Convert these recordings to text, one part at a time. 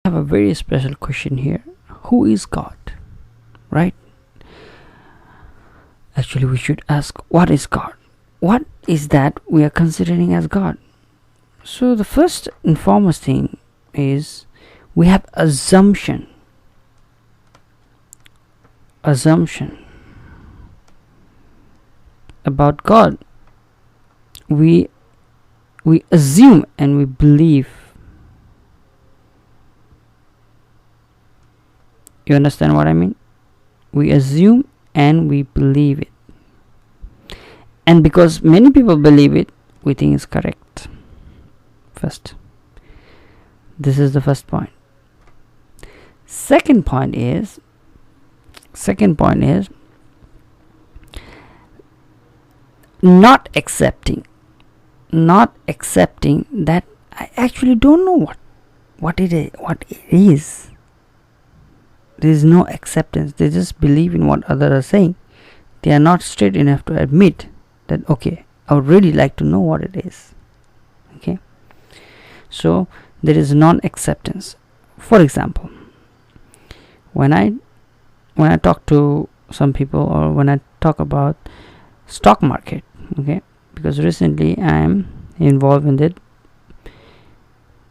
I have a very special question here. Who is God? Right? Actually, we should ask, what is God? What is that we are considering as God? So the first and foremost thing is we have assumption about God. We assume and we believe. You understand what I mean? We assume and we believe it. And because many people believe it, we think it's correct. First. This is the first point. Second point is not accepting that I actually don't know what it is. There is no acceptance. They just believe in what others are saying. They are not straight enough to admit that, okay, I would really like to know what it is. Okay, so there is non-acceptance. For example, when I talk to some people, or when I talk about stock market, okay, because recently I am involved in it,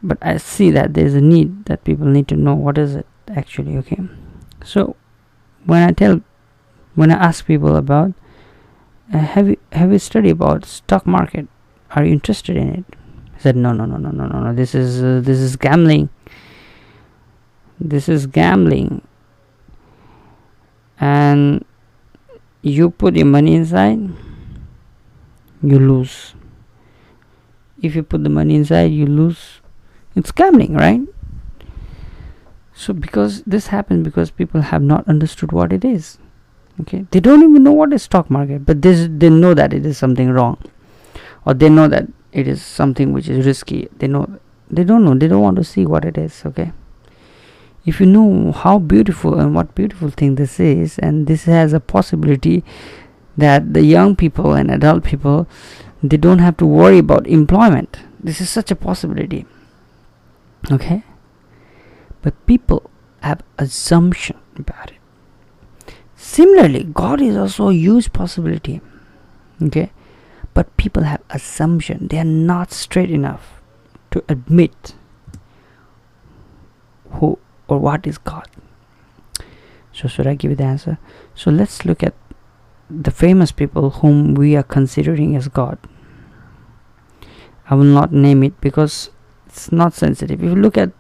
but I see that there is a need that people need to know what is it actually. Okay, so when I ask people about have you studied about stock market, are you interested in it? I said no, this is gambling, and you put your money inside, you lose. If you put the money inside, you lose. It's gambling, right? So because this happens because people have not understood what it is. Okay, they don't even know what is stock market, but they know that it is something wrong, or they know that it is something which is risky. They don't want to see what it is. Okay, if you know how beautiful and what beautiful thing this is, and this has a possibility that the young people and adult people, they don't have to worry about employment. This is such a possibility. Okay, but people have assumption about it. Similarly, God is also a huge possibility. Okay, but people have assumption. They are not straight enough to admit who or what is God. So should I give you the answer? So let's look at the famous people whom we are considering as God. I will not name it because it's not sensitive. If you look at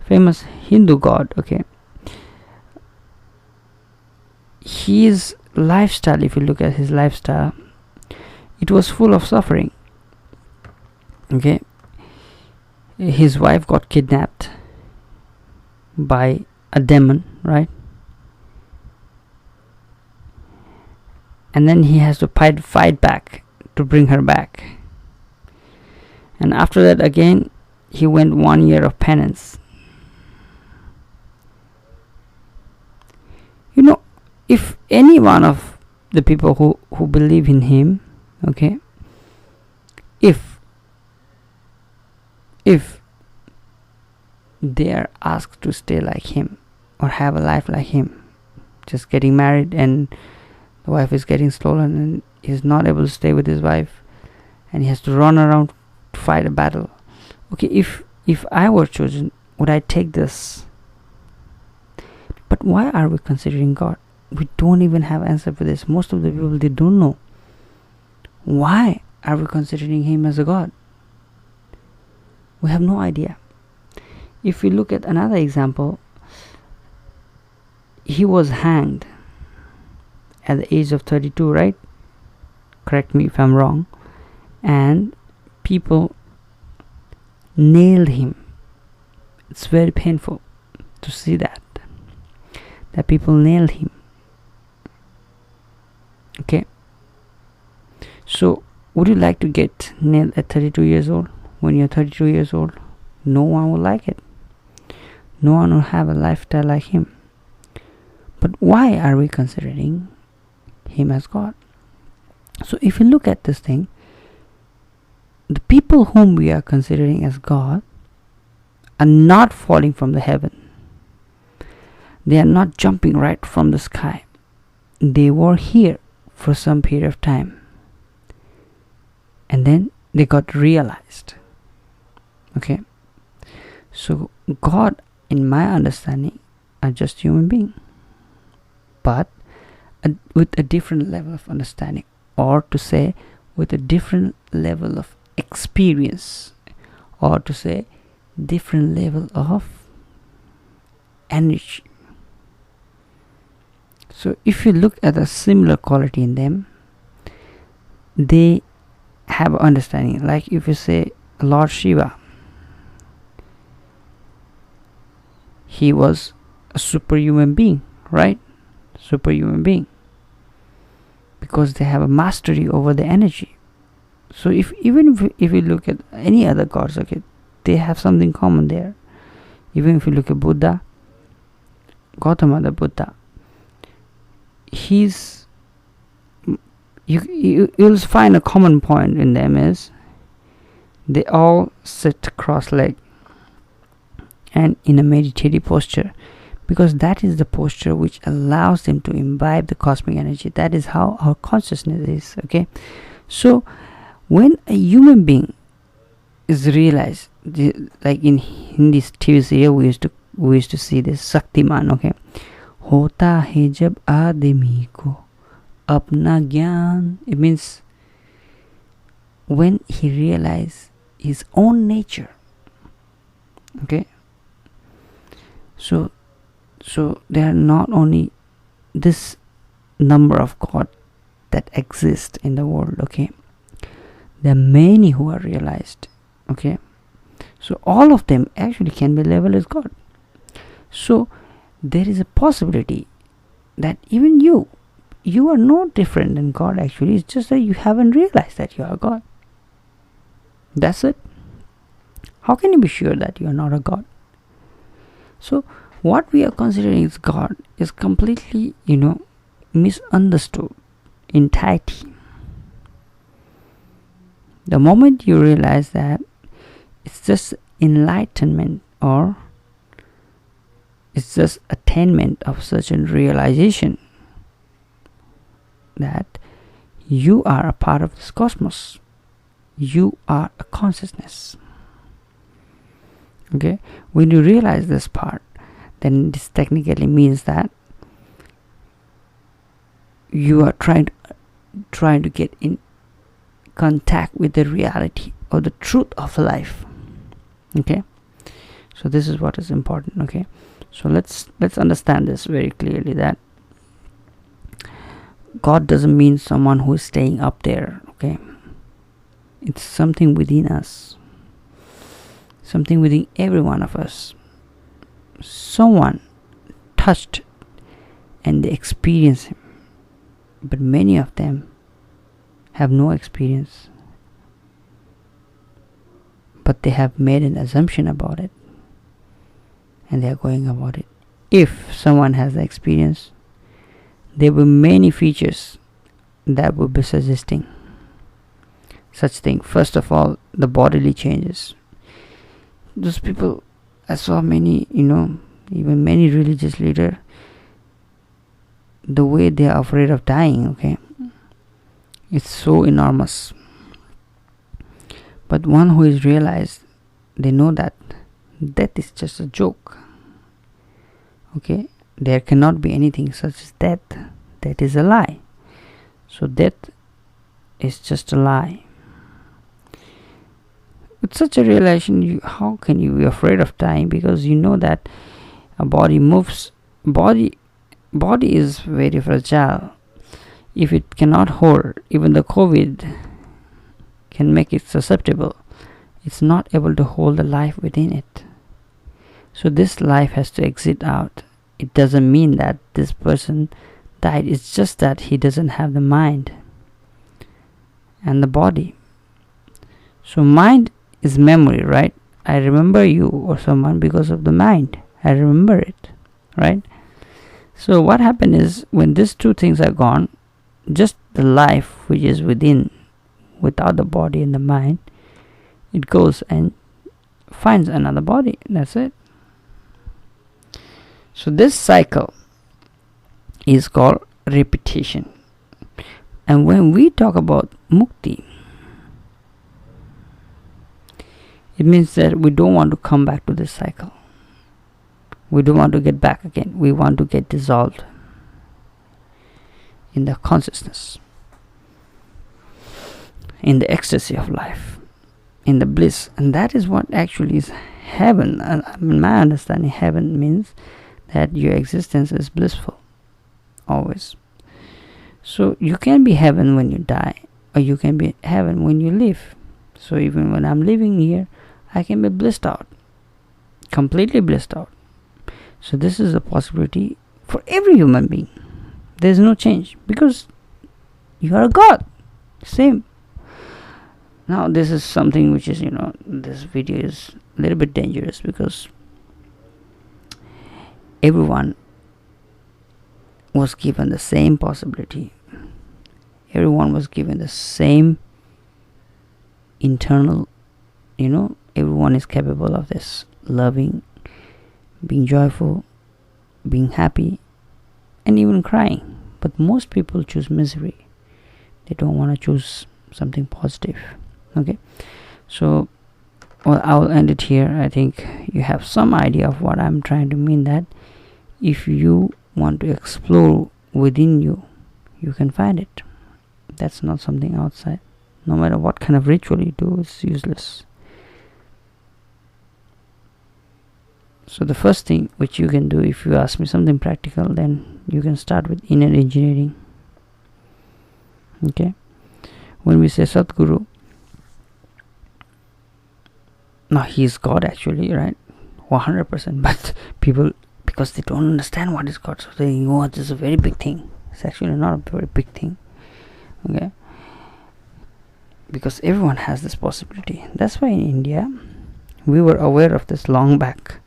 famous Hindu God, okay, his lifestyle, if you look at his lifestyle, it was full of suffering. Okay, his wife got kidnapped by a demon, right? And then he has to fight back to bring her back. And after that, again, he went 1 year of penance. You know, if any one of the people who believe in him, okay, if they are asked to stay like him or have a life like him, just getting married and the wife is getting stolen and he's not able to stay with his wife and he has to run around to fight a battle. Okay, if I were chosen, would I take this? But why are we considering God? We don't even have answer for this. Most of the people, they don't know. Why are we considering him as a God? We have no idea. If we look at another example, he was hanged at the age of 32, right? Correct me if I'm wrong. And people nailed him. It's very painful to see that people nailed him. Okay, so would you like to get nailed at 32 years old? When you're 32 years old, no one will like it. No one will have a lifestyle like him. But why are we considering him as God? So if you look at this thing, the people whom we are considering as God are not falling from the heaven. They are not jumping right from the sky. They were here for some period of time, and then they got realized. Okay, so God, in my understanding, are just human beings, but with a different level of understanding, or to say with a different level of experience, or to say different level of energy. So if you look at a similar quality in them, they have understanding. Like if you say Lord Shiva, he was a superhuman being, right? Superhuman being, because they have a mastery over the energy. So if you look at any other gods, okay, they have something common there. Even if you look at Buddha, Gautama the Buddha, you'll find a common point in them is they all sit cross-legged and in a meditative posture, because that is the posture which allows them to imbibe the cosmic energy. That is how our consciousness is. Okay, so when a human being is realized, like in Hindi TV serial, we used to see this Shaktiman. Okay, होता है जब आदमी को अपना ज्ञान. It means when he realizes his own nature. Okay, so there are not only this number of God that exist in the world. Okay, there are many who are realized. Okay, so all of them actually can be labeled as God. So there is a possibility that even you are no different than God. Actually, it's just that you haven't realized that you are God. That's it. How can you be sure that you are not a God? So what we are considering as God is completely, misunderstood entirety. The moment you realize that it's just enlightenment, or it's just attainment of such a realization that you are a part of this cosmos, you are a consciousness. Okay, when you realize this part, then this technically means that you are trying to get in contact with the reality or the truth of life. Okay, so this is what is important. Okay, so let's understand this very clearly, that God doesn't mean someone who is staying up there. Okay, it's something within us, something within every one of us. Someone touched and they experience him, but many of them have no experience, but they have made an assumption about it and they are going about it. If someone has the experience, there will be many features that will be suggesting such thing. First of all, the bodily changes. Those people, I saw many, even many religious leaders, the way they are afraid of dying. Okay, it's so enormous. But one who is realized, they know that death is just a joke. Okay, there cannot be anything such as death. That is a lie. So death is just a lie. With such a realization, how can you be afraid of dying? Because you know that a body moves. Body is very fragile. If it cannot hold, even the COVID can make it susceptible. It's not able to hold the life within it. So this life has to exit out. It doesn't mean that this person died. It's just that he doesn't have the mind and the body. So mind is memory, right? I remember you or someone because of the mind. I remember it, right? So what happened is, when these two things are gone, just the life which is within, without the body and the mind, it goes and finds another body. That's it. So this cycle is called repetition. And when we talk about mukti, it means that we don't want to come back to this cycle. We don't want to get back again. We want to get dissolved in the consciousness, in the ecstasy of life, in the bliss. And that is what actually is heaven. And in my understanding, heaven means that your existence is blissful always. So you can be heaven when you die, or you can be heaven when you live. So even when I'm living here, I can be blissed out, completely blissed out. So this is a possibility for every human being. There's no change, because you are a God. Same. Now this is something which is, this video is a little bit dangerous, because everyone was given the same possibility. Everyone was given the same internal, everyone is capable of this. Loving, being joyful, being happy, and even crying. But most people choose misery. They don't want to choose something positive. Okay, so I will end it here. I think you have some idea of what I'm trying to mean, that if you want to explore within you, you can find it. That's not something outside. No matter what kind of ritual you do, it's useless. So the first thing which you can do, if you ask me something practical, then you can start with inner engineering. Okay, when we say Sadhguru, now he is God actually, right? 100%. But people, because they don't understand what is God, so they think, oh, this is a very big thing. It's actually not a very big thing. Okay, because everyone has this possibility. That's why in India, we were aware of this long back.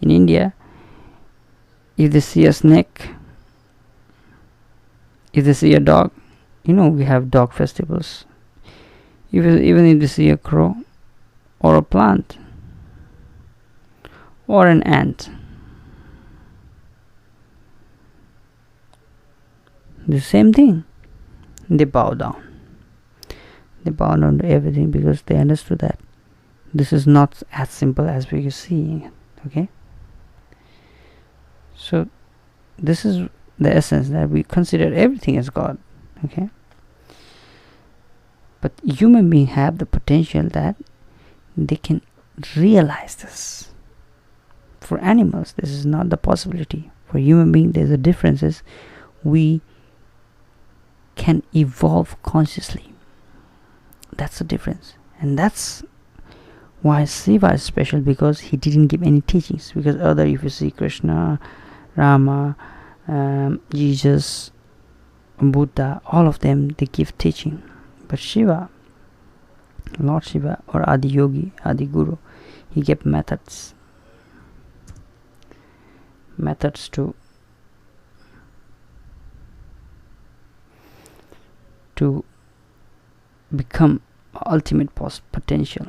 In India, if they see a snake, if they see a dog, we have dog festivals. Even if they see a crow, or a plant, or an ant, the same thing. They bow down. They bow down to everything, because they understood that this is not as simple as we are seeing it. Okay, so this is the essence, that we consider everything as God. Okay, but human beings have the potential that they can realize this. For animals, this is not the possibility. For human beings, there's a difference. Is we can evolve consciously. That's the difference. And that's why Shiva is special, because he didn't give any teachings. Because if you see Krishna, Rama, Jesus, Buddha, all of them, they give teaching. But Shiva, Lord Shiva, or Adi Yogi, Adi Guru, he gave methods to become ultimate potential.